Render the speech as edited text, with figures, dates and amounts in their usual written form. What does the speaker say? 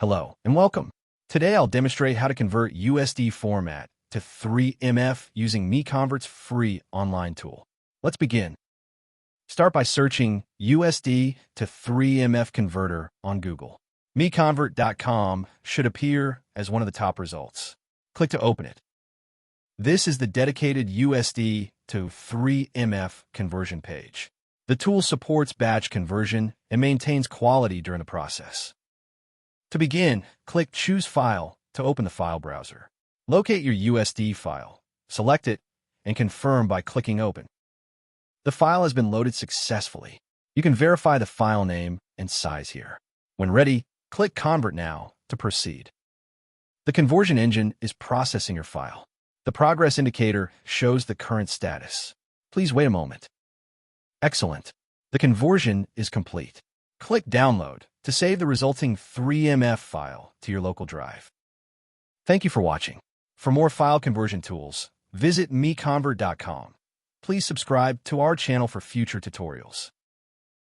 Hello and welcome. Today I'll demonstrate how to convert USD format to 3MF using MiConvert's free online tool. Let's begin. Start by searching USD to 3MF converter on Google. MiConvert.com should appear as one of the top results. Click to open it. This is the dedicated USD to 3MF conversion page. The tool supports batch conversion and maintains quality during the process. To begin, click Choose File to open the file browser. Locate your USD file, select it, and confirm by clicking Open. The file has been loaded successfully. You can verify the file name and size here. When ready, click Convert Now to proceed. The conversion engine is processing your file. The progress indicator shows the current status. Please wait a moment. Excellent. The conversion is complete. Click Download to save the resulting 3MF file to your local drive. Thank you for watching. For more file conversion tools, visit MiConvert.com. Please subscribe to our channel for future tutorials.